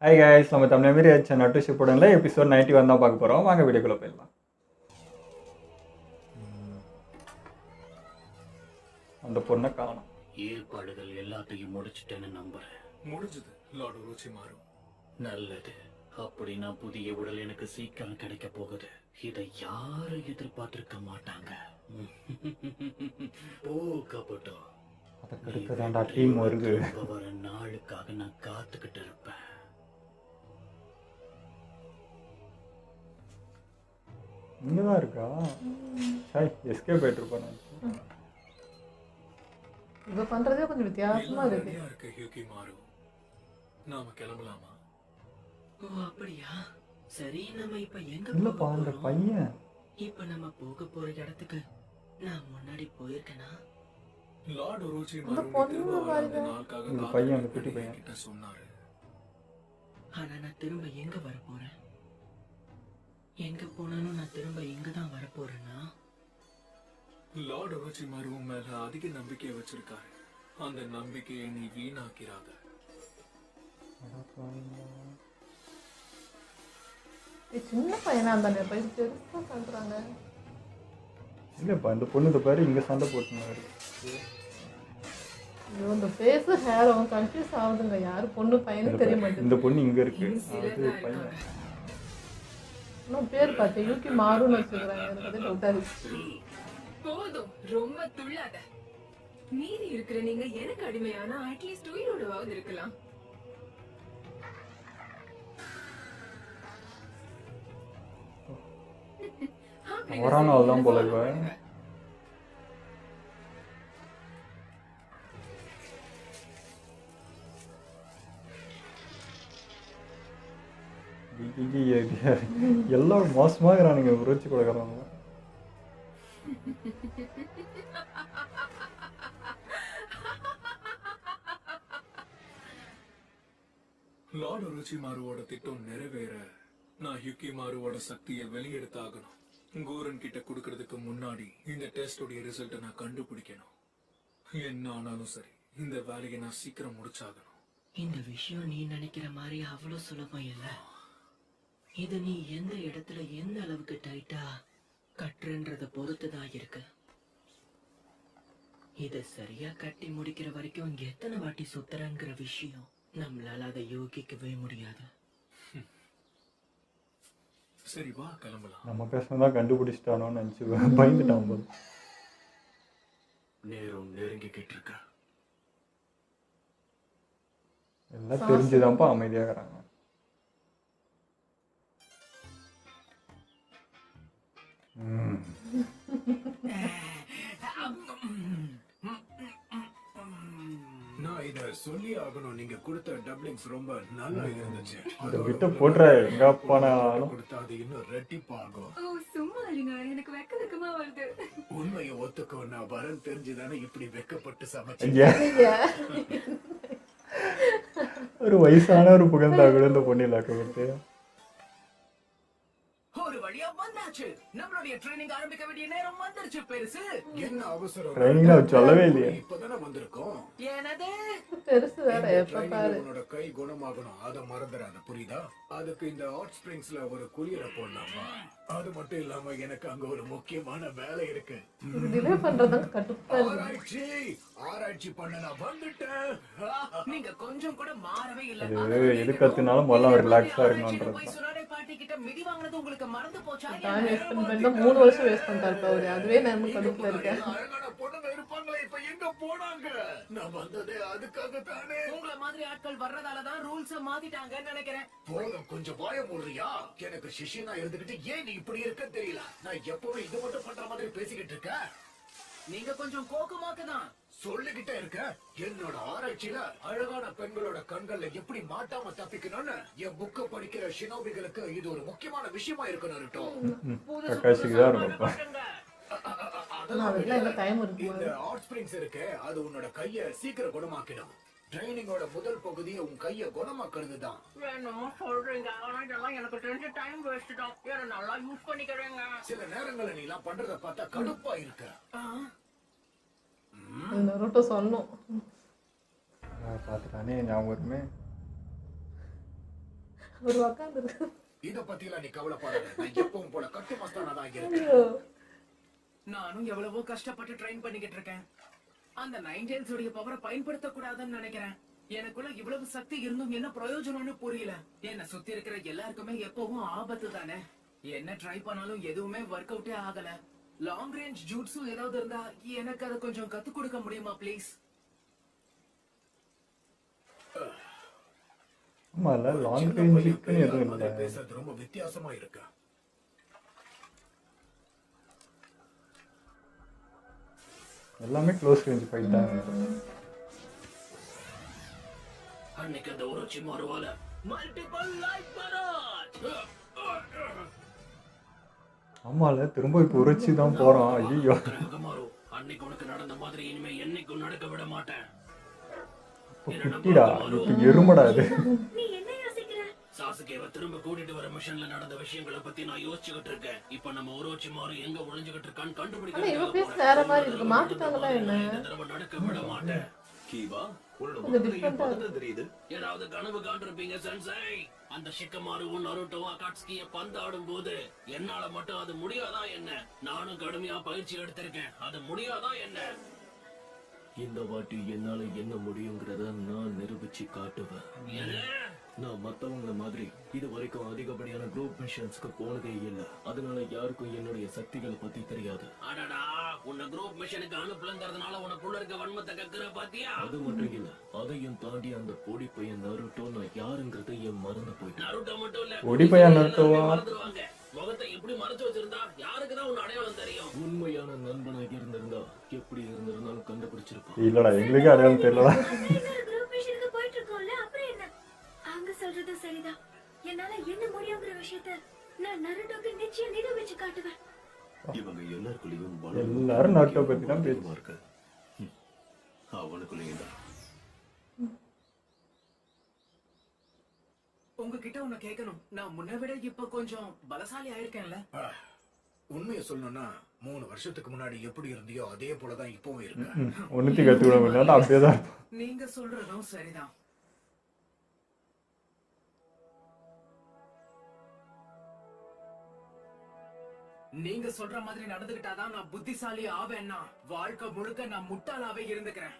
Hi guys, நம்ம தமிழ் மாரி ஆச்சு நட்டு ஷிப்போடனில் எபிசோட் 91 தான் பார்க்க போகிறோம். வாங்க வீடியோக்குள்ளே போயிடலாம். அந்த பொண்ணை காணும். ஏற்பாடுகள் எல்லாத்தையும் முடிச்சிட்டேன்னு நம்புறேன். முடிஞ்சது லார்ட் ரோச்சிமாரு. நல்லது. அப்படின்னா புதிய உடல் எனக்கு சீக்கிரம் கிடைக்க போகுது. இதை யாரும் எதிர்பார்த்திருக்க மாட்டாங்க. போகப்பட்டோம். அதுக்கு இருக்குதாண்டா டீம் வருது. வர நாளுக்காக நான் காத்துக்கிட்டு இருப்பேன். இங்கதான் இருக்கா? சாய் எஸ்கேப் ஆயிட்டு இருப்பானே. இவ பண்றதே கொஞ்சம் வித்தியாசமா இருக்கு. ரெடியா இருக்கு யூகிமாரு. நாம கிளம்பலாமா? ஓ அப்படியா? சரி, நம்ம இப்ப எங்க இல்லப்பா அந்த பையன். இப்ப நம்ம போக போற இடத்துக்கு நான் முன்னாடி போயிருக்கேனா? லார்ட் இந்த ரோச்சிமாரு பொண்ணு அந்த நாளுக்காக இந்த பையன் அந்த குட்டி பையன் கிட்ட சொன்னாரு. ஆனா நான் திரும்ப எங்க வர போறேன்? எங்க போனாலும் நான் திரும்ப எங்க தான் வர போறேன்னா? லார்ட் ரோச்சிமாரு மேல அதிக நம்பிக்கை வச்சிருக்காரு. அந்த நம்பிக்கையை நீ வீணாக்கிறாத. சின்ன பையனா தானே பையன் பெருசா பண்றாங்க. இல்லப்பா இந்த பொண்ணு பாரு இங்க சண்டை போட்டுனாரு. ஐயோ இந்த ஃபேஸ் ஹேரும் கன்ஃபியூஸ் ஆகுதுங்க. யாரு பொண்ணு பையனு தெரிய மாட்டேங்குது. இந்த பொண்ணு இங்க இருக்கு. அது பையன். இன்னும் பேர் பார்த்தேன் யூகி மாறுன்னு வச்சுக்கிறாங்க. எனக்கு அதே டவுட்டா இருக்கு. போதும், ரொம்ப துள்ளாத. மீறி இருக்கிற நீங்க எனக்கு அடிமையானா அட்லீஸ்ட் உயிரோடவாவது இருக்கலாம். அவரான அவள்தான் போல இப்ப. எல்லாம் மோசமாகறானுங்க உரைச்சி கொடுக்குறாங்க. லார்ட் ரோச்சிமாருவோட திட்டம் நிறைவேற நான் யூகிமாருவோட சக்தியை வெளியெடுத்தாகணும். கூரன் கிட்ட கொடுக்கறதுக்கு முன்னாடி இந்த டெஸ்டோடைய ரிசல்ட்டை நான் கண்டுபிடிக்கணும். என்ன ஆனாலும் சரி, இந்த வேலையை நான் சீக்கிரம் முடிச்சாகணும். இந்த விஷயம் நீ நினைக்கிற மாதிரி அவ்வளவு சுலபம் இல்ல. இது நீ எந்த இடத்துல எந்த அளவுக்கு டைட்டா கட்டுறன்றத பொறுத்துதான் இருக்கு. இத சரியா கட்டி முடிக்கிற வரைக்கும் எத்தனை வாட்டி சுத்துறங்கிற விஷயம் நம்மளால அதை யோகிக்கவே முடியாது. சரி வா கிளம்பலாம். நம்ம பேசினதான் கண்டுபிடிச்சிட்டானோன்னு நினைச்சு பயந்துட்டான் போது. நேரம் நெருங்கிக்கிட்டு இருக்க. எல்லாம் தெரிஞ்சுதான்ப்பா அமைதியாகிறாங்க. நான் இத சொல்லி ஆகணும். நீங்க கொடுத்த டப்ளிங்ஸ் ரொம்ப நல்லா இருந்துச்சு. அதை விட்டு போட்டுற எங்க போனாலும் கொடுத்தா அது இன்னும் ரெட்டிப்பாகும். ஓ சும்மா இருங்க, எனக்கு வெக்கமா வருது. உண்மையை ஒத்துக்கோ, நான் வரன் தெரிஞ்சுதானே இப்படி வெக்கப்பட்டு சமைச்சேன். ஐயா, ஒரு வயசான ஒரு புகழ்ந்தா கூட இந்த பொண்ணு இல்லாக்க கொடுத்து ஒரு வழியா வந்தாச்சு. நம்மளுடைய ட்ரைனிங் ஆரம்பிக்க வேண்டிய நேரம் வந்துருச்சு. பெருசு என்ன அவசரம்? ட்ரைனிங் சொல்லவே இல்லையே. இப்பதானே வந்திருக்கோம். எனது பெருசு வேற எப்ப பாரு. உன்னோட கை குணமாகணும், அதை மறந்துடாத, புரியுதா? அதுக்கு இந்த ஹாட் ஸ்பிரிங்ஸ்ல ஒரு குளியலை போடலாமா? அது மட்டும் இல்லாம எனக்கு அங்க ஒரு முக்கியமான வேலை இருக்கு. இது டிலே பண்றதுக்கு கட்டுப்பா இருக்கு. ஆராய்ச்சி பண்ண நான் வந்துட்டேன். நீங்க கொஞ்சம் கூட மாறவே இல்ல. அது எது கத்துனாலும் முதல்ல ரிலாக்ஸா இருக்கணும்ன்றது போய் சுனாடே பாட்டி கிட்ட மிதி வாங்குனது உங்களுக்கு மறந்து போச்சா? டைம் வேஸ்ட் பண்ணி 3 வருஷம் வேஸ்ட் பண்ணிட்டாரு அவரு. அதுவே நம்ம கடுப்புல இருக்கேன். அழகான பொண்ணுங்க இருப்பாங்களே, இப்ப எங்க போனாங்க? நான் வந்ததே அதுக்காக தானே. உங்கள மாதிரி ஆட்கள் வர்றதாலதான் ரூல்ஸ மாத்திட்டாங்கன்னு நினைக்கிறேன். போதும், கொஞ்சம் வாய மூடுறியா? எனக்கு சிஷியனா இருந்துகிட்டு ஏன் நீ இப்படி இருக்க தெரியல. நான் எப்பவுமே இது மட்டும் பண்ற மாதிரி பேசிக்கிட்டு இருக்கேன். நீங்க கொஞ்சம் கோக்குமாக்குதான் சொல்லிக்கிட்டே இருக்க. என்னோட ஆராய்ச்சியில அழகான பெண்களோட கண்கள்ல எப்படி மாட்டாம தப்பிக்கணும்னு என் புக்க படிக்கிற ஷினோபிகளுக்கு இது ஒரு முக்கியமான விஷயமா இருக்கணும். கக்காசிக்கு தான் இருக்கும். அதெல்லாம் என்ன டைம் இருக்கு. இந்த ஹாட் ஸ்பிரிங்ஸ் இருக்கு, அது உன்னோட கைய சீக்கிரம் குணமாக்கிடும். ட்ரைனிங்கோட முதல் பகுதி உன் கைய குணமாக்குறது தான். என்னமோ சொல்றீங்க, ஆனா இதெல்லாம் எனக்கு தெரிஞ்ச டைம் வேஸ்ட் தான். என்ன நல்லா யூஸ் பண்ணிக்கிறேங்க. சில நேரங்கள்ல நீ எல்லாம் பண்றத பார்த்தா கடுப்பா இருக்க. நருட்டோ சொன்னோம். பார்த்துட்டானே ஞாபகம் வருமே. ஒரு உக்காந்துருக்கு. இத பத்திலாம் நீ கவலைப்படாத. நான் எப்பவும் போல கட்டு மஸ்தானா தான் இருக்கேன். ஐயோ. நானும் எவ்வளவோ கஷ்டப்பட்டு ட்ரெயின் பண்ணிக்கிட்டு இருக்கேன். அந்த நைன் டெயில்ஸ் உடைய பவரை பயன்படுத்த கூடாதுன்னு நினைக்கிறேன். எனக்குள்ள இவ்வளவு சக்தி இருந்தும் என்ன பிரயோஜனம்னு புரியல. என்ன சுத்தி இருக்கிற எல்லாருக்குமே எப்பவும் ஆபத்து தானே. என்ன ட்ரை பண்ணாலும் எதுவுமே ஒர்க் அவுட்டே ஆகல. லாங் ரேஞ்ச் ஜூட்ஸு ஏதாவது இருந்தா எனக்கு அதை கொஞ்சம் கத்து கொடுக்க முடியுமா ப்ளீஸ்? ஆமால லாங் சின்ன ரேஞ்சுக்கு பையன் பெரிய எதுவும் ஆள் மாதிரி இல்லை. பேசுறது ரொம்ப வித்தியாசமா இருக்கு. எல்லாமே க்ளோஸ் ரேஞ்ச் ஃபைட் தான். அன்னைக்கு அந்த உரோச்சி மாறுவால மல்டிபிள் லைஃப் பராட். ஆமால திரும்ப இப்போ உரைச்சி தான் போகிறோம். ஐயோ மாறு. அன்னைக்கு உனக்கு நடந்த மாதிரி இனிமே என்னைக்கும் நடக்க விட மாட்டேன். இப்போ குட்டிடா, இப்போ எருமடா அது. சாசுகேவை திரும்ப கூட்டிட்டு வர மிஷன்ல நடந்த விஷயங்களை பத்தி நான் யோசிச்சுக்கிட்டு இருக்கேன். இப்ப நம்ம உரோச்சி மாறு எங்க ஒளிஞ்சுகிட்டு இருக்கான்னு ஆனா கண்டுபிடிக்க இவ பேச வேற மாதிரி இருக்கு. மாத்திட்டாங்களா என்ன? இந்த தடவை நடக்க விட மாட்டேன். கீவா உன்னோட கொஞ்சம் முகத்துல different ஆ பதட்டம் தெரியுது. ஏதாவது கனவு காண்டிருப்பீங்க சென்சை. அந்த ஷிக்கமாருவும் நருட்டோவும் அகாட்ஸ்கிய பந்தாடும் போது என்னால மட்டும் அது முடியாதா என்ன? நானும் கடுமையா பயிற்சி எடுத்திருக்கேன். அது முடியாதா என்ன? இந்த வாட்டி என்னால என்ன முடியுங்கிறத நான் நிரூபிச்சு காட்டுவேன். என்ன? நான் மத்தவங்கள மாதிரி இது வரைக்கும் அதிகப்படியான குரூப் மிஷன்ஸ்க்கு போனதே இல்ல. அதனால யாருக்கும் என்னுடைய சக்திகளை பத்தி தெரியாது. அடடா, உன்னை குரூப் மிஷனுக்கு அனுப்பலங்கிறதுனால உனக்குள்ள இருக்க வன்மத்தை கக்குற பாத்தியா? அது மட்டும் இல்ல, அதையும் தாண்டி அந்த பொடி பையன் நருட்டோ நான் யாருங்கிறத என் மறந்து போயிட்டேன். நருட்டோ மட்டும் இல்ல, பொடி பையன் நருட்டோவா? மறந்துடுவாங்க. முகத்தை எப்படி மறைச்சு வச்சிருந்தா யாருக்குதான் உன் அடையாளம் தெரியும்? உண்மையான நண்பனா இருந்திருந்தா எப்படி இருந்திருந்தாலும் கண்டுபிடிச்சிருப்பான். இல்லடா, எங்களுக்கே அடையாளம் தெரியலடா. குரூப் மிஷனுக்கு போயிட்டு இருக்கோம்ல, அப்புறம் என்ன? அவங்க சொல்றது சரிதான். என்னால என்ன முடியுங்கிற விஷயத்த நான் நருட்டோக்கு நிச்சயம் நிரூபிச்சு காட்டுவேன். இவங்க எல்லாருக்குள்ளயும் எல்லாரும் நருட்டோ பத்தி தான் பேச்சு. இருக்கு. அவனுக்குள்ளேயும் தான். உங்ககிட்ட ஒண்ணு கேட்கணும். நான் முன்ன விட இப்ப கொஞ்சம் பலசாலி ஆயிருக்கேன்ல? உண்மையை சொல்லணும்னா 3 வருஷத்துக்கு முன்னாடி எப்படி இருந்தியோ அதே போலதான் இப்பவும் இருக்கு. ஒன்னுத்தையும் கற்றுக்கிட முடியாது, அப்படியே தான் இருப்போம். நீங்க சொல்றதும் சரிதான். நீங்க சொல்ற மாதிரி நடந்துகிட்டாதான் நான் புத்திசாலி ஆவேன்னா வாழ்க்கை முழுக்க நான் முட்டாளாவே இருந்துக்கிறேன்.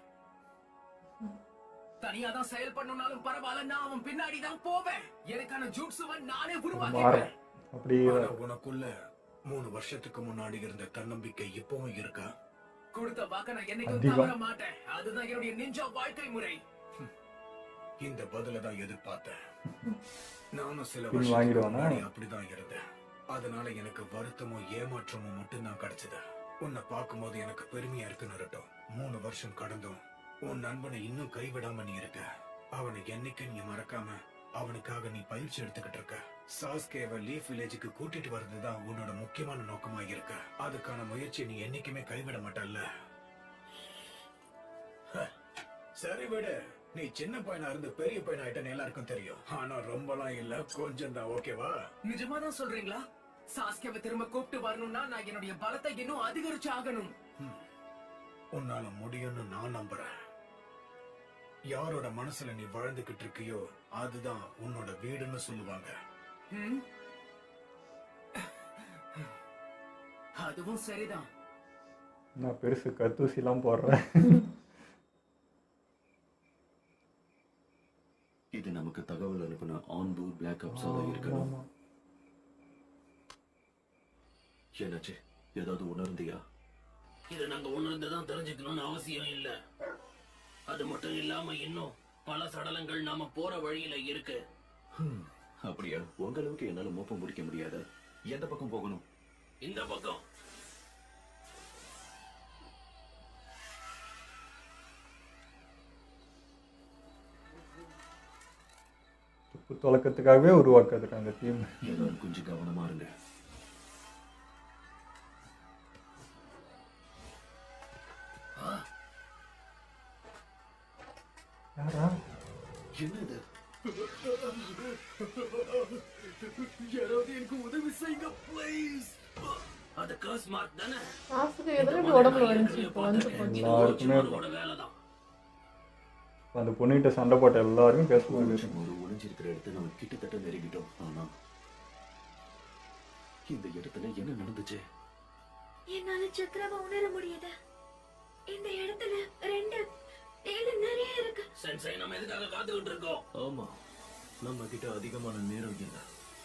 தனியா தான் செயல்படணும்னாலும் பரவாயில்ல, நான் அவன் பின்னாடி தான் போவேன். எனக்கான ஜூட்ஸுவை நானே உருவாக்கிப்பேன். அப்படி ஆனா உனக்குள்ள 3 வருஷத்துக்கு முன்னாடி இருந்த தன்னம்பிக்கை இப்பவும் இருக்கா? கொடுத்த வாக்க நான் என்னைக்கும் அதிகம். தவற மாட்டேன். அதுதான் என்னுடைய நிஞ்சா வாழ்க்கை முறை. இந்த பதில தான் எதிர்பார்த்தேன். நானும் சில பின் வருஷத்துக்கு வாங்கிடுவானா? முன்னாடி அப்படிதான் இருந்தேன். அதனால எனக்கு வருத்தமும் ஏமாற்றமும் மட்டும்தான் கிடைச்சது. உன்னை பார்க்கும்போது எனக்கு பெருமையா இருக்கு நருட்டோ. 3 வருஷம் கடந்தும் உன் நண்பனை இன்னும் கைவிடாம நீ இருக்க. அவனை என்னைக்கு நீ மறக்காம அவனுக்காக நீ பயிற்சி எடுத்துக்கிட்டு இருக்க. சாஸ்கேவை லீஃப் வில்லேஜுக்கு கூட்டிட்டு வர்றதுதான் உன்னோட முக்கியமான நோக்கமா இருக்க. அதுக்கான முயற்சியை நீ என்னைக்குமே கைவிட மாட்டல்ல? சரி விடு, நீ சின்ன பையனா இருந்து பெரிய பையன் ஆயிட்டன்னு எல்லாருக்கும் தெரியும். ஆனா ரொம்பலாம் இல்ல, கொஞ்சம் தான். ஓகேவா? நிஜமா தான் சொல்றீங்களா? சாஸ்கேவை திரும்ப கூப்பிட்டு வரணும்னா நான் என்னுடைய பலத்தை இன்னும் அதிகரிச்சு ஆகணும். உன்னால முடியும்னு நான் நம்புறேன். யாரோட மனசுல நீ வாழ்ந்துகிட்டு இருக்கியோ அதுதான் உன்னோட வீடுன்னு சொல்லுவாங்க. ம்? அதுவும் சரிதான். நான் பெருசு கத்தூசிலாம் போடுறேன். இது நமக்கு தகவல் அனுப்பின ஆன்போர்ட் பிளாக் ஆப்ஸா தான் இருக்கணும். ஆமா. என்னாச்சு? ஏதாவது உணர்ந்தியா? இது நாங்க உணர்ந்துதான் தெரிஞ்சுக்கணும்னு அவசியம் இல்ல. அது மட்டும் இல்லாம இன்னும் பல சடலங்கள் நாம போற வழியில இருக்கு. அப்படியா? உங்க அளவுக்கு என்னால மோப்பம் முடிக்க முடியாது. எந்த பக்கம் போகணும்? இந்த பக்கம். துப்பு தொலைக்கிறதுக்காகவே உருவாக்குறது அந்த டீம். எல்லாரும் கொஞ்சம் கவனமா இருங்க. யாரா? என்னது? யாராவது எனக்கு உதவி செய்யுங்க ப்ளீஸ். அது கர்ஸ் மார்க் தானே? காசுக்கு எதிர இப்படி உடம்புல வந்துச்சு. இப்போ வந்து போச்சு. எல்லாருக்குமே அவரோட வேலைதான். அந்த பொண்ணுகிட்ட சண்டை போட்ட எல்லாருக்கும் பேசுவாங்க. ஒரு ஒளிஞ்சிருக்கிற இடத்த நம்ம கிட்டத்தட்ட நெருங்கிட்டோம். ஆனா இந்த இடத்துல என்ன நடந்துச்சு? என்னால சக்கராவை உணர முடியுது. இந்த இடத்துல 2 தேள் நிறைய இருக்கு. சென்சை நம்ம எதுக்காக காத்துக்கிட்டு இருக்கோம்? ஆமா, நம்ம கிட்ட அதிகமான நேரம் இல்ல.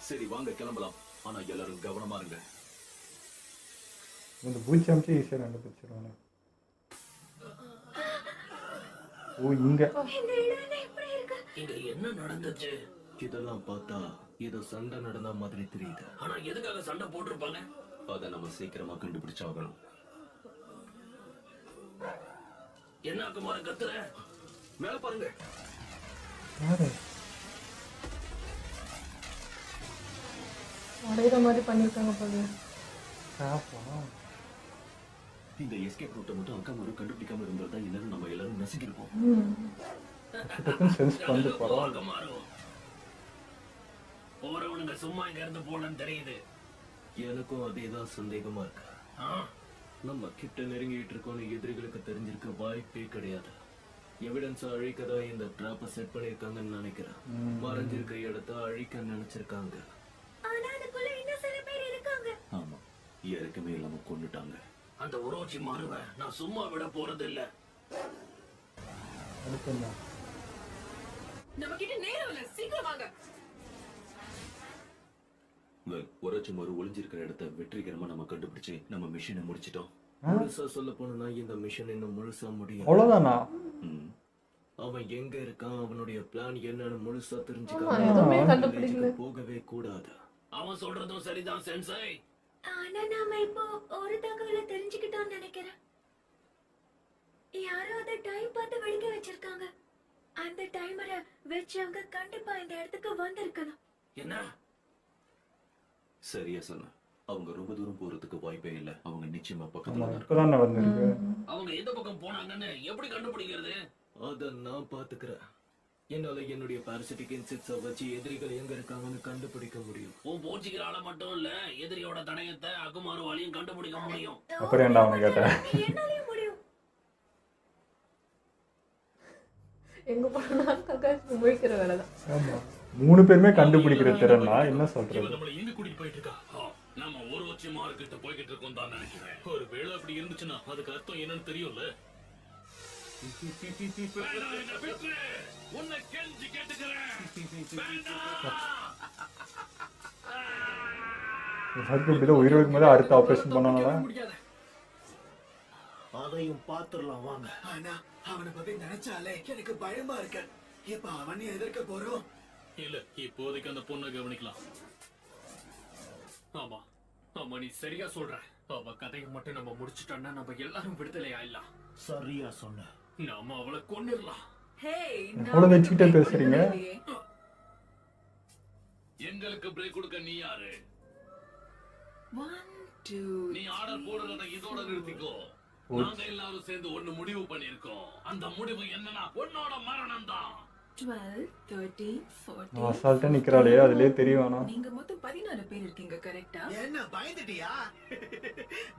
சரி வாங்க கிளம்பலாம். ஆனா எல்லாரும் கவனமா இருங்க. இந்த பூச்சி அமைச்சு ஈஸியாக கண்டுபிடிச்சிருவாங்க. ஓ இங்க இந்த இடம் எப்படி இருக்கு? இங்க என்ன நடந்துச்சு? இதெல்லாம் பார்த்தா ஏதோ சண்டை நடந்த மாதிரி தெரியுது. ஆனா எதுக்காக சண்டை போட்டிருப்பாங்க? அதை நம்ம சீக்கிரமா கண்டுபிடிச்சாகணும். என்ன குமார கத்துற? மேல பாருங்க. யாரு அடையிற மாதிரி பண்ணியிருக்காங்க போல. ஸ்டாஃபா? இந்த எஸ்கேப் ரூட்டை மட்டும் அக்காமரும் கண்டுபிடிக்காம இருந்தால் தான் எல்லாரும் நம்ம எல்லாரும் நசுக்கிருப்போம். டக்குன்னு சென்ஸ் பண்ணி பரவாயில்ல. குமாரு போறவனுங்க சும்மா இங்க இருந்து போலன்னு தெரியுது. எனக்கும் அதேதான் சந்தேகமா இருக்கு. ஆ? நம்ம கிட்ட நெருங்கிட்டு இருக்கோம்னு எதிரிகளுக்கு தெரிஞ்சிருக்க வாய்ப்பே கிடையாது. எவிடன்ஸ் அழிக்கதான் இந்த ட்ராப்பை செட் பண்ணிருக்காங்கன்னு நினைக்கிறேன். மறைஞ்சிருக்க இடத்த அழிக்க நினைச்சிருக்காங்க. ஆனா அதுக்குள்ள இன்னும் சில பேர் இருக்காங்க. ஆமா, இறக்கமே இல்லாம கொண்டுட்டாங்க. அந்த உரோச்சி மாறுவ நான் சும்மா விட போறது இல்ல. அடுத்து நம்ம கிட்ட நேரம் இல்ல, சீக்கிரம் வாங்க. உரைச்சு மறு ஒளிஞ்சிருக்கிற இடத்த வெற்றிகரமா நம்ம கண்டுபிடிச்சு நம்ம மிஷனை முடிச்சிட்டோம். முழுசா சொல்ல போனா இந்த மிஷன் இன்னும் முழுசா முடியும். அவ்வளோதானா? அவன் எங்க இருக்கான், அவனுடைய பிளான் என்னன்னு முழுசா ஆமா, எதுவுமே தெரிஞ்சுக்க கண்டுபிடிக்கல. போகவே கூடாது. அவன் சொல்றதும் சரிதான் சென்சை. ஆனா நாம இப்போ ஒரு தகவலை தெரிஞ்சுக்கிட்டோம்னு நினைக்கிறேன். யாரோ அதை டைம் பார்த்து வெடிக்க வச்சிருக்காங்க. அந்த டைமரை வச்சவங்க கண்டிப்பா இந்த இடத்துக்கு வந்திருக்கணும். என்ன? சரியா சொன்ன. அவங்க ரொம்ப தூரம் போறதுக்கு வாய்ப்பே இல்ல. அவங்க நிச்சயமா ஆமா பக்கத்துல தான் இருக்காங்க. இப்பதான் நடந்திருக்கு. அவங்க எந்த பக்கம் போனாங்கன்னு எப்படி கண்டுபிடிக்கிறது? அத நான் பாத்துக்கிறேன். என்னால என்னுடைய பாரசிட்டிக் இன்செக்ட்ஸ வச்சு எதிரிகள் எங்க இருக்காங்கன்னு கண்டுபிடிக்க முடியும். உன் போச்சுக்கிறால மட்டும் இல்ல, எதிரியோட தடயத்தை அகுமாருவாலையும் கண்டுபிடிக்க முடியும். அப்புறம் ஏன்டா அவனை கேட்ட? என்னாலயும் முடியும். எங்க போனாலும் கக்காசி முழிக்கிற வேலை தான். ஆமா 3 பேருமே கண்டுபிடிக்கிற திறனா என்ன சொல்றது? நம்மள எங்க கூட்டிட்டு போயிட்டு இருக்கா? நாம ஒரு உச்சி மார்க்கிட்ட போய்கிட்டு இருக்கோம் தான் நினைக்கிறேன். ஒரு வேளை அப்படி இருந்துச்சுன்னா அதுக்கு அர்த்தம் என்னன்னு தெரியும்ல. உன்னை கெஞ்சி கேட்டுக்கிறேன். இப்படிதான் உயிர் வைக்கும் போது அடுத்த ஆபரேஷன் பண்ணனால அதையும் பாத்துடலாம் வாங்க. ஆனா அவனை பத்தி நினைச்சாலே எனக்கு பயமா இருக்கு. இப்ப அவனை எதிர்க்க போறோம். இல்ல, இப்போதைக்கு அந்த பொண்ணை கவனிக்கலாம். ஆமா ஆமா, நீ சரியா சொல்ற. அவ கதையை மட்டும் நம்ம முடிச்சுட்டோம்னா நம்ம எல்லாரும் விடுதலை ஆயிடலாம். சரியா சொன்ன. நாம அவளை கொன்னிடலாம். அவ்வளவு வச்சுக்கிட்டே பேசுறீங்க. எங்களுக்கு பிரேக் கொடுக்க நீ யாரு? 1 2 நீ ஆர்டர் போடுறத இதோட நிறுத்திக்கோ. நாங்க எல்லாரும் சேர்ந்து ஒண்ணு முடிவு பண்ணிருக்கோம். அந்த முடிவு என்னன்னா உன்னோட மரணம் தான். 12 13 14. அசால்ட்டா நிக்கிறாளே, அதுலயே தெரியும். ஆனா நீங்க மொத்தம் 16 பேர் இருக்கீங்க, கரெக்டா? என்ன பயந்துட்டியா?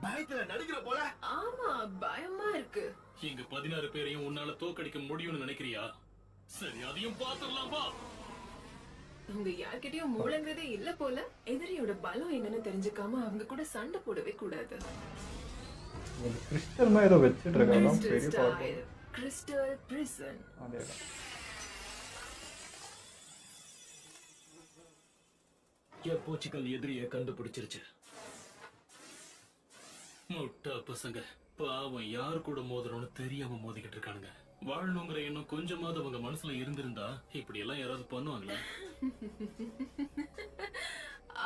பயத்துல நடுக்கிற போல. ஆமா, பயமா இருக்கு. இங்க 16 பேரையும் உன்னால தோக்கடிக்க முடியும்னு நினைக்கிறியா? சரி, அதையும் பாத்துடலாம் வா. உங்க யார்கிட்டயும் மூளைங்கிறதே இல்ல போல. எதிரியோட பலம் என்னன்னு தெரிஞ்சுக்காம அவங்க கூட சண்டை போடவே கூடாது. கிறிஸ்டல் மாதிரி ஏதோ வச்சுட்டு இருக்காங்க. Crystal பெரிய style, பார்த்து Crystal prison. அதேதான். என் பூச்சிகள் எதிரியை கண்டுபிடிச்சிருச்சு. முட்டா பசங்க பாவம், யார் கூட மோதுறோம்னு தெரியாம மோதிக்கிட்டு இருக்கானுங்க. வாழணுங்கிற எண்ணம் கொஞ்சமாவது அவங்க மனசுல இருந்திருந்தா இப்படி எல்லாம் யாராவது பண்ணுவாங்களா?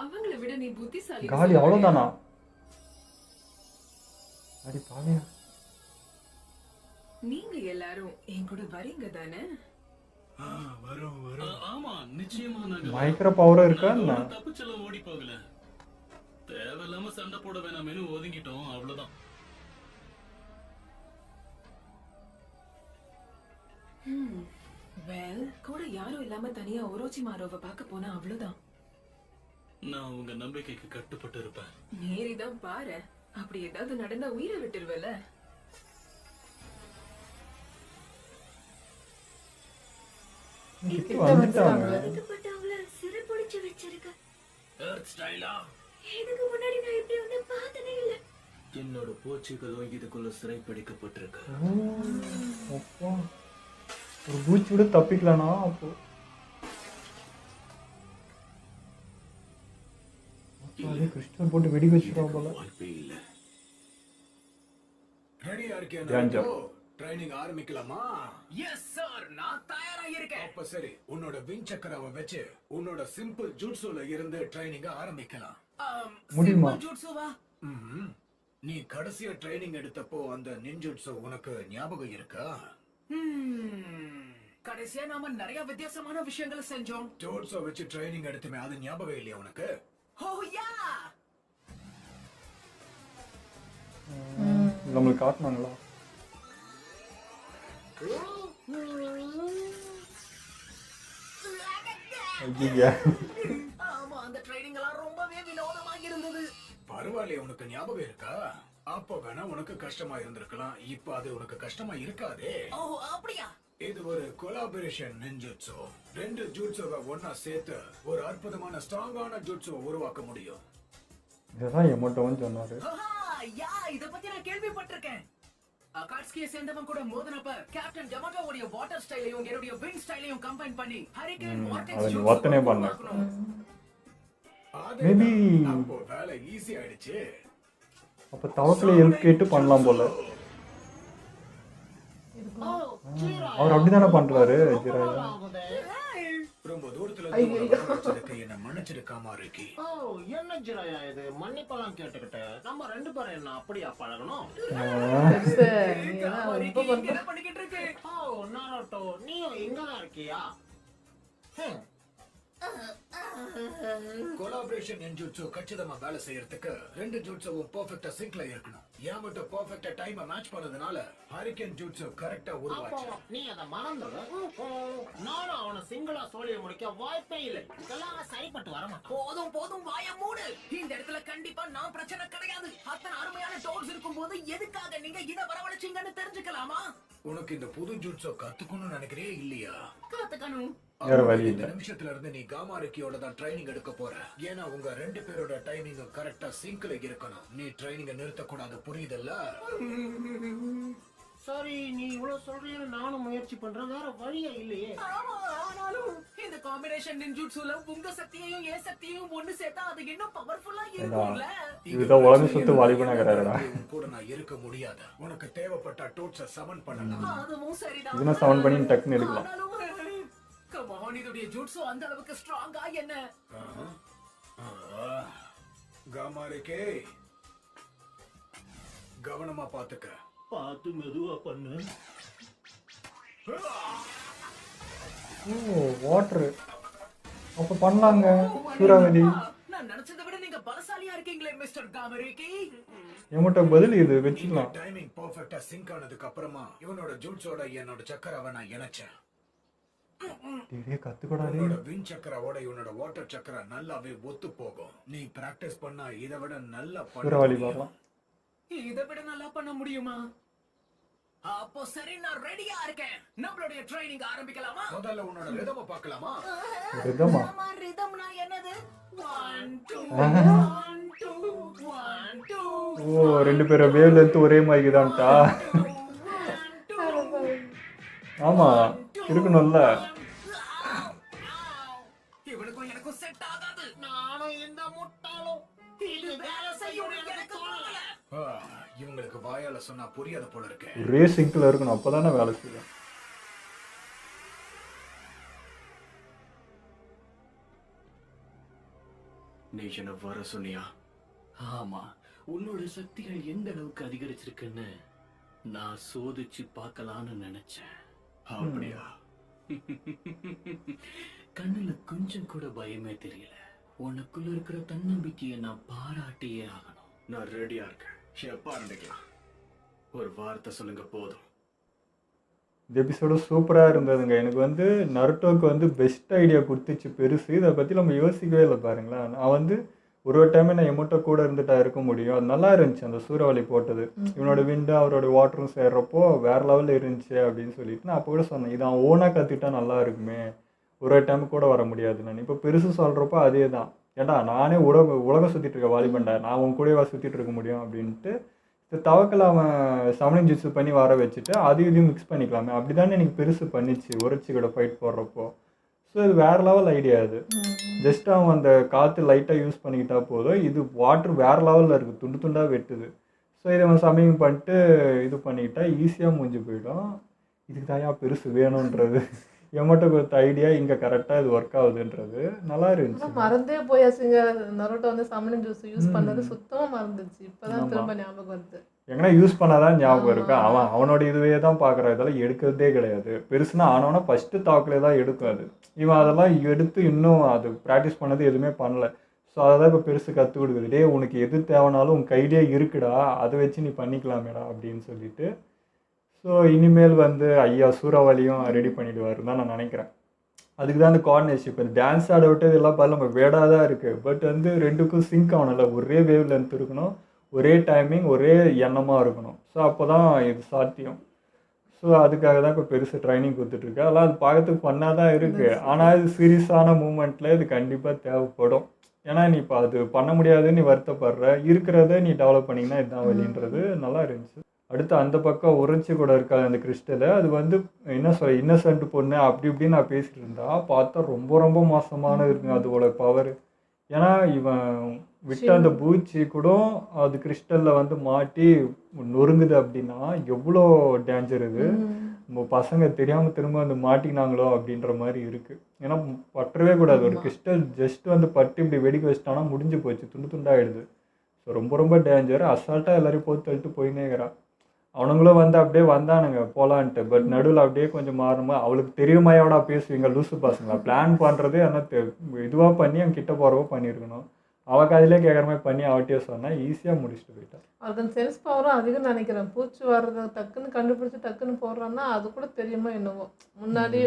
அவங்கள விட நீ புத்திசாலி. காலி அவ்வளவுதானா? அடி பாவியா. நீங்க எல்லாரும் என் கூட வரீங்க தானே? வரும் வரும். ஆமா, நிச்சயமா நாங்க பயங்கர பவரும் இருக்கா என்ன? தப்பிச்செல்லாம் ஓடி போகல. தேவையில்லாம சண்டை போட வேணாமேனு ஒதுங்கிட்டோம், அவ்வளவுதான். வெல், கூட யாரும் இல்லாம தனியா ஒரோச்சி மாரோவை பார்க்க போனா அவ்வளவுதான். நான் உங்க நம்பிக்கைக்கு கட்டுப்பட்டு இருப்பேன். நேரிதான் பாரு. அப்படி ஏதாவது நடந்தா உயிரை விட்டுருவல. கிட்ட வந்துட்டாங்க. பாதிக்கப்பட்டவங்கள சிறைப்பிடிச்சு வச்சிருக்க. எர்த் ஸ்டைலா இதுக்கு முன்னாடி நான் இப்படி ஒண்ணு பார்த்ததே இல்ல. என்னோட பூச்சிகளும் இதுக்குள்ள சிறைப்பிடிக்கப்பட்டிருக்கு. அப்பா ஒரு பூச்சி கூட தப்பிக்கலனா அப்போ அதே கிறிஸ்டல் போட்டு வெடி வச்சிருக்கா போல. வாய்ப்பே இல்ல. ரெடியா இருக்கியா Danger. நருட்டோ? ட்ரைனிங் ஆரம்பிக்கலாமா? எஸ் சார், நான் தயாரா இருக்கேன். அப்ப சரி, உன்னோட வின் சக்கராவை வச்சு உன்னோட சிம்பிள் ஜூட்ஸுல இருந்து ட்ரைனிங் ஆரம்பிக்கலாம். முடியுமா? சிம்பிள் ஜூட்ஸுவா? ம்ஹும். நீ கடைசியா ட்ரைனிங் எடுத்தப்போ அந்த நின்ஜுட்ஸு உனக்கு ஞாபகம் இருக்கா? கடைசியா நாம நிறைய வித்தியாசமான விஷயங்களை செஞ்சோம். ஜூட்ஸை வச்சு ட்ரைனிங் எடுத்துமே, அது ஞாபகம் இல்லையா உனக்கு? ஓ யா, நம்மளுக்கு காட்டினாங்களா? ஐயா ஆமா, அந்த ட்ரைனிங் எல்லாம் ரொம்பவே வினோதமா இருந்தது. பரவாயில்லையே, உனக்கு ஞாபகம் இருக்கா? அப்போ வேணா உனக்கு கஷ்டமா இருந்திருக்கலாம். இப்ப அது உனக்கு கஷ்டமா இருக்காதே. ஓ அப்படியா? இது ஒரு கொலாபரேஷன் நின்ஜுட்ஸு. ரெண்டு ஜூட்ஸுவை ஒன்னா சேர்த்து ஒரு அற்புதமான ஸ்ட்ராங்கான ஜூட்ஸுவை உருவாக்க முடியும். இதுதான் எமோட்டோன்னு சொன்னாரு. ஆஹா, யா, இத பத்தி நான் கேள்விப்பட்டிருக்கேன். அகாட்ஸ்கியை சேர்ந்தவன் கூட மோதினப்ப கேப்டன் ஜமாட்டோவுடைய வாட்டர் ஸ்டைலையும் என்னுடைய விண்ட் ஸ்டைலையும் கம்பைன் பண்ணி ஹரிகேன் அதை வார்டெக்ஸ் நீ ஒத்தனே பண்ண. அதே Maybe அப்போ வேலை ஈஸி ஆயிடுச்சு. அப்ப தவக்கலை ஹெல்ப் கேட்டு பண்ணலாம் போல. அவர் அப்படிதானே பண்றாரு ஜிராயா. ரொம்ப தூரத்துல இருந்து உன்னை வச்சிருக்க, என்ன மன்னிச்சிருக்காம இருக்கி. ஓ, என்ன ஜிராயா இது? மன்னிப்பெல்லாம் கேட்டுக்கிட்டு நம்ம ரெண்டு பேரும் என்ன அப்படியா பழகணும்? பெருசு, நீ எல்லாம் ரொம்ப பண்ற. என்ன பண்ணிக்கிட்டு இருக்கு? ஓ, நாரோட்டோ, நீயும் இங்கதான் இருக்கியா? கொலாபரேஷன் நின்ஜுட்ஸு கச்சிதமா வேலை செய்யறதுக்கு ரெண்டு ஜூட்ஸும் பெர்ஃபெக்ட்டா சிங்க்ல இருக்கணும். ஏன் மட்டும் பெர்ஃபெக்ட்டா டைமை மேட்ச் பண்ணதுனால ஹரிகேன் ஜூட்ஸு கரெக்ட்டா அப்போ உருவாச்சு. நீ அதை மறந்துடு. நானும் அவனை சிங்கிளா சோழிய முடிக்க வாய்ப்பே இல்லை. இதெல்லாம் சரிப்பட்டு வரமாட்டான். போதும் போதும், வாய மூடு. இந்த இடத்துல கண்டிப்பா நான் பிரச்சனை கிடையாது. அத்தனை அருமையான டோர்ஸ் இருக்கும்போது எதுக்காக நீங்க இத வரவழைச்சீங்கன்னு தெரிஞ்சுக்கலாமா? உனக்கு இந்த புது ஜூட்ஸோ கத்துக்கணும்னு நினைக்கிறே இல்லையா? கத்துக்கணும். வேற வழி இந்த இல்ல. நிமிஷத்துல இருந்து நீ காமாரிக்கியோட தான் ட்ரைனிங் எடுக்க போற. ஏன்னா உங்க ரெண்டு பேரோட டைமிங் கரெக்டா சிங்க்ல இருக்கணும். நீ ட்ரைனிங்க நிறுத்த கூடாது, புரியுதல்ல? சரி, நீ இவ்வளவு சொல்றீன்னு நானும் முயற்சி பண்றேன். வேற வழியே இல்லையே. ஆமா, ஆனாலும் இந்த காம்பினேஷன் நின்ஜுட்ஸுல உங்க சக்தியையும் என் சக்தியையும் ஒண்ணு சேர்த்தா அது இன்னும் பவர்ஃபுல்லா இருக்கும்ல. இதுதான் உலக சுத்து வாலிபனாகிறாரா? உன் கூட நான் இருக்க முடியாது. உனக்கு தேவைப்பட்ட டோட்ஸ சமன் பண்ணலாம். அதுவும் சரிதான். இதுனா சவுண்ட் பண்ணி டக்குன்னு எடுக்கலாம். ஆனாலும் come on, இதோடைய ஜூட்ஸு அந்த அளவுக்கு ஸ்ட்ராங்கா என்ன? காமாரிக்கே, கவனமா பாத்துக்க. பார்த்து மெதுவா பண்ணு. ஓ வாட்டர் அப்ப பண்ணலாங்க. சூறாவளி நான் நினைச்சதை விட நீங்க பலசாலியா இருக்கீங்களே மிஸ்டர் காமரேக்கி. எமோட்டோ பதில் இது வச்சுக்கலாம். டைமிங் பெர்ஃபெக்ட்டா சிங்க் ஆனதுக்கு அப்புறமா இவனோட ஜூட்ஸோட என்னோட சக்கராவை நான் இணைச்சேன். டேய் கத்துக்கடாதே. உன்னோட வின் சக்கராவோட இவனோட வாட்டர் சக்கரா நல்லாவே ஒத்து போகும். நீ பிராக்டிஸ் பண்ணா இதை விட நல்லா சூறாவளி பண்ண பார்க்கலாம். இதை விட நல்லா பண்ண முடியுமா? அப்போ சரி, நான் ரெடியா இருக்கேன். நம்மளுடைய ட்ரைனிங் ஆரம்பிக்கலாமா? முதல்ல உன்னோட ரிதம பார்க்கலாமா? ரிதமா? ஆமா, ரிதம்னா என்னது? 1 2 ஆஹா. 1 2 1 2. ஓ ரெண்டு பேரும் வேவ்ல இருந்து ஒரே மாதிரி தான்டா. ஆமா இருக்கணும்ல. இவனுக்கும் எனக்கும் செட் ஆகாது. நானும் இந்த முட்டாளும் இது வேலை செய்யும் எனக்கு தோணல. இவங்களுக்கு வாயால சொன்னா புரியாத போல இருக்கு. ஒரே சிங்க்ல இருக்கணும், அப்பதானே வேலை செய்யும். நீ என்ன வர சொன்னியா? ஆமா, உன்னோட சக்திகள் எந்த அளவுக்கு அதிகரிச்சிருக்குன்னு நான் சோதிச்சு பார்க்கலான்னு நினைச்சேன். அப்படியா? கண்ணுல கொஞ்சம் கூட பயமே தெரியல. உனக்குள்ள இருக்கிற தன்னம்பிக்கையை நான் பாராட்டியே ஆகணும். நான் ரெடியா இருக்கேன். எப்ப ஆரம்பிக்கலாம்? ஒரு வார்த்தை சொல்லுங்க போதும். இந்த எபிசோடு சூப்பராக இருந்ததுங்க. எனக்கு வந்து நருட்டோக்கு வந்து பெஸ்ட் ஐடியா கொடுத்துச்சு பெருசு. இதை பற்றி நம்ம யோசிக்கவே இல்லை பாருங்களேன். நான் வந்து ஒரு டைமே நான் எமோட்டோ கூட இருந்துட்டா இருக்க முடியும். அது நல்லா இருந்துச்சு அந்த சூறாவளி போட்டது. இவனோட விண்டு அவரோட வாட்டரும் சேர்றப்போ வேற லெவலில் இருந்துச்சு அப்படின்னு சொல்லிட்டு நான் அப்போ கூட சொன்னேன், இது அவன் ஓனாக கற்றுக்கிட்டா நல்லா இருக்குமே ஒரு டைம் கூட வர முடியாது. நான் இப்போ பெருசு சொல்கிறப்போ அதே தான், ஏன்டா நானே உலகம் சுற்றிட்டு இருக்க வாலிபன்டா, நான் உன் கூடவா சுற்றிட்டு இருக்க முடியும் அப்படின்ட்டு இந்த தவக்கலை அவன் சமணிங் ஜூஸ் பண்ணி வர வச்சுட்டு அதையும் இதையும் மிக்ஸ் பண்ணிக்கலாமே, அப்படி தானே எனக்கு பெருசு பண்ணிச்சு உரைச்சி கூட ஃபைட் போடுறப்போ. ஸோ இது வேறு லெவல் ஐடியா. அது ஜஸ்ட் அவன் அந்த காற்று லைட்டாக யூஸ் பண்ணிக்கிட்டா போதும், இது வாட்டர் வேறு லெவலில் இருக்குது, துண்டு துண்டாக வெட்டுது. ஸோ இதை அவன் சமையல் பண்ணிட்டு இது பண்ணிக்கிட்டா ஈஸியாக முடிஞ்சு போயிடும். இதுக்கு தான் பெருசு வேணுன்றது என்கிட்ட கொடுத்த ஐடியா இங்கே கரெக்டாக இது ஒர்க் ஆகுதுன்றது நல்லா இருந்துச்சு. மறந்தே போயாச்சுங்க, நரோட்டோ வந்து சமணன் ஜூஸ் யூஸ் பண்ணது சுத்தமாக மறந்துச்சு. இப்போதான் திரும்ப ஞாபகம் வருது. எங்கன்னா யூஸ் பண்ணாதான் ஞாபகம் இருக்கு. அவனோட இதுவே தான் பார்க்குறான், இதெல்லாம் எடுக்கிறதே கிடையாது. பெருசுனா ஆனவனா ஃபஸ்ட்டு தாக்கிலே தான் எடுக்கும். அது இவன் அதெல்லாம் எடுத்து இன்னும் அது ப்ராக்டிஸ் பண்ணது எதுவுமே பண்ணல. ஸோ அதை தான் இப்போ பெருசு கற்றுக் கொடுக்குது. டே உனக்கு எது தேவைனாலும் உன் கையிலே இருக்குடா, அதை வச்சு நீ பண்ணிக்கலாமேடா அப்படின்னு சொல்லிட்டு. ஸோ இனிமேல் வந்து ஐயா சூறாவளியும் ரெடி பண்ணிடுவாருன்னு தான் நான் நினைக்கிறேன். அதுக்கு தான் அந்த கோஆர்டினேஷன். இப்போ டான்ஸ் ஆட விட்டு இதெல்லாம் பார்த்து நம்ம வேடாக தான் இருக்குது. பட் வந்து ரெண்டுக்கும் சிங்க் ஆகணும்ல, ஒரே வேவ் லென்த் இருக்கணும், ஒரே டைமிங், ஒரே எண்ணமாக இருக்கணும். ஸோ அப்போ தான் இது சாத்தியம். ஸோ அதுக்காக தான் இப்போ பெருசு ட்ரைனிங் கொடுத்துட்ருக்கு. அதெல்லாம் அது பார்க்கறதுக்கு பண்ணால் தான் இருக்குது. ஆனால் இது சீரியஸான மூமெண்ட்டில் இது கண்டிப்பாக தேவைப்படும். ஏன்னா நீ இப்போ அது பண்ண முடியாதுன்னு நீ வருத்தப்படுற, இருக்கிறத நீ டெவலப் பண்ணிங்கன்னா இதுதான் வழின்றது நல்லா இருந்துச்சு. அடுத்து அந்த பக்கம் உரைச்சி கூட இருக்காது அந்த கிறிஸ்டலை, அது வந்து என்ன சொல்ல இன்னசென்ட் பொண்ணு அப்படி இப்படின்னு நான் பேசிகிட்டு இருந்தா பார்த்தா ரொம்ப ரொம்ப மோசமானது இருக்குங்க அதோட பவர். ஏன்னா இவன் விட்ட அந்த பூச்சி கூட அது கிறிஸ்டலில் வந்து மாட்டி நொறுங்குது அப்படின்னா எவ்வளோ டேஞ்சர் இது. நம்ம பசங்க தெரியாமல் திரும்ப வந்து மாட்டினாங்களோ அப்படின்ற மாதிரி இருக்குது. ஏன்னா பற்றவே கூடாது. ஒரு கிறிஸ்டல் ஜஸ்ட் வந்து பட்டு இப்படி வெடிக்க வச்சிட்டானா முடிஞ்சு போச்சு, துண்டு துண்டாகிடுது. ஸோ ரொம்ப ரொம்ப டேஞ்சர். அசால்ட்டாக எல்லாரையும் போட்டு தள்ளிட்டு போயினேங்கிறான். அவனுங்களும் வந்து அப்படியே வந்தானுங்க போகலான்ட்டு. பட் நடுவில் அப்படியே கொஞ்சம் மாறுமா, அவளுக்கு தெரியுமாயோடா பேசுவீங்க லூசு பசங்களா, பிளான் பண்ணுறது என்ன இதுவாக பண்ணி அவன் கிட்ட போகிறவோ பண்ணியிருக்கணும். அவள் அதிலே கேட்குற மாதிரி பண்ணி அவட்டையே சொன்னால் ஈஸியாக முடிச்சுட்டு போயிட்டான். அவருக்கு அந்த சென்ஸ் பவரும் அதிகம் நினைக்கிறேன். பூச்சி வர்றதை டக்குன்னு கண்டுபிடிச்சி டக்குன்னு போடுறான்னா அது கூட தெரியுமோ என்னவோ. முன்னாடி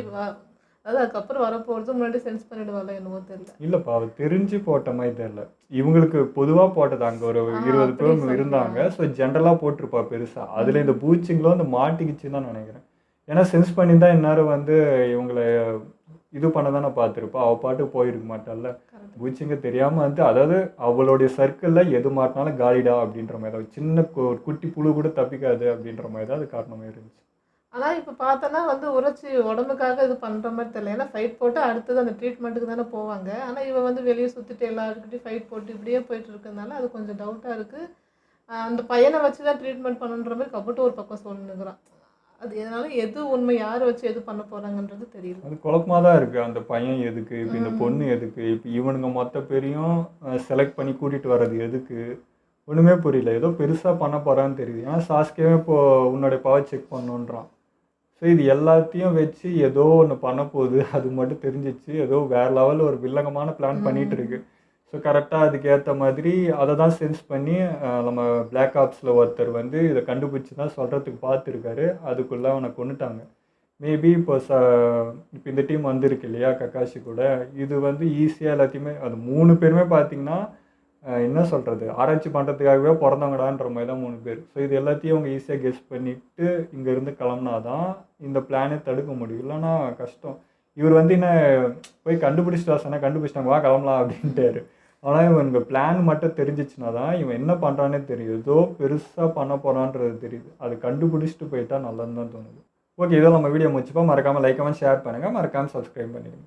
அதாவது அதுக்கப்புறம் வரப்போகிறது முன்னாடி சென்ஸ் பண்ணிடுவாள் என்னவோ தெரியல. இல்லைப்பா, அவள் தெரிஞ்சு போட்ட மாதிரி தெரியல. இவங்களுக்கு பொதுவாக போட்டது அங்கே ஒரு 20 பேர் இருந்தாங்க. ஸோ ஜென்ரலாக போட்டிருப்பா பெருசாக. அதில் இந்த பூச்சிங்களும் அந்த மாட்டிக்கிச்சுன்னு தான் நினைக்கிறேன். ஏன்னா சென்ஸ் பண்ணி தான் இந்நேரம் வந்து இவங்களை இது பண்ண தானே பார்த்துருப்பா. அவள் பாட்டுக்கு போயிருக்க மாட்டாள்ல. பூச்சிங்க தெரியாமல் வந்து அதாவது அவளுடைய சர்க்கிளில் எது மாட்டினாலும் காலிடா அப்படின்ற மாதிரி தான், சின்ன குட்டி புழு கூட தப்பிக்காது அப்படின்ற மாதிரி தான் அது காரணமே இருந்துச்சு. ஆனால் இப்போ பார்த்தோன்னா வந்து உரைச்சி உடம்புக்காக இது பண்ணுற மாதிரி தெரியல. ஏன்னா ஃபைட் போட்டு அடுத்தது அந்த ட்ரீட்மெண்ட்டுக்கு தானே போவாங்க. ஆனால் இவன் வந்து வெளியே சுற்றிட்டு எல்லாருக்கிட்டையும் ஃபைட் போட்டு இப்படியே போயிட்டு இருக்கிறதுனால அது கொஞ்சம் டவுட்டாக இருக்குது. அந்த பையனை வச்சு தான் ட்ரீட்மெண்ட் பண்ணுன்ற மாதிரி கப்பட்டு ஒரு பக்கம் சொல்லுங்கிறான். அது இதனால எது உண்மை, யாரை வச்சு எது பண்ண போகிறாங்கன்றது தெரியல. அது குழப்பமாக தான் இருக்குது. அந்த பையன் எதுக்கு, இப்போ இந்த பொண்ணு எதுக்கு, இப்போ இவனுங்க மொத்த பேரையும் செலக்ட் பண்ணி கூட்டிகிட்டு வர்றது எதுக்கு, ஒன்றுமே புரியல. ஏதோ பெருசாக பண்ண போகிறான்னு தெரியுது. ஏன்னா சாஸ்கேவே இப்போது உன்னுடைய பவர் செக் பண்ணுன்றான். ஸோ இது எல்லாத்தையும் வச்சு ஏதோ ஒன்று பண்ண போகுது, அது மட்டும் தெரிஞ்சிச்சு. ஏதோ வேறு லெவலில் ஒரு வில்லங்கமான பிளான் பண்ணிகிட்டு இருக்கு. ஸோ கரெக்டாக அதுக்கேற்ற மாதிரி அதை தான் சென்ஸ் பண்ணி நம்ம பிளாக் ஆப்ஸில் ஒருத்தர் வந்து இதை கண்டுபிடிச்சி தான் சொல்கிறதுக்கு பார்த்துருக்காரு. அதுக்குள்ளே அவனை கொண்டுட்டாங்க. மேபி இப்போ இப்போ இந்த டீம் வந்திருக்கு இல்லையா கக்காஷி கூட, இது வந்து ஈஸியாக எல்லாத்தையுமே அது 3 பேருமே பார்த்திங்கன்னா என்ன சொல்கிறது ஆராய்ச்சி பண்ணுறதுக்காகவே பிறந்தவங்கடான்ற மாதிரி தான் 3 பேர். ஸோ இது எல்லாத்தையும் அவங்க ஈஸியாக கெஸ் பண்ணிவிட்டு இங்கேருந்து கிளம்புனா தான் இந்த பிளானே தடுக்க முடியும். இல்லைன்னா கஷ்டம். இவர் வந்து என்ன போய் கண்டுபிடிச்சிட்டா சொன்னால் கண்டுபிடிச்சிட்டாங்க வா கிளம்பலாம் அப்படின்ட்டாரு. ஆனால் இவனுக்கு பிளான் மட்டும் தெரிஞ்சிச்சுனா தான் இவன் என்ன பண்ணுறானே தெரியும். ஏதோ பெருசாக பண்ண போகிறான்றது தெரியுது. அது கண்டுபிடிச்சிட்டு போயிட்டா நல்லதுன்னு தான் தோணுது. ஓகே, இதோ நம்ம வீடியோ முடிச்சுப்போம். மறக்காமல் லைக் கமெண்ட் ஷேர் பண்ணுங்கள், மறக்காமல் சப்ஸ்கிரைப் பண்ணிடுங்க.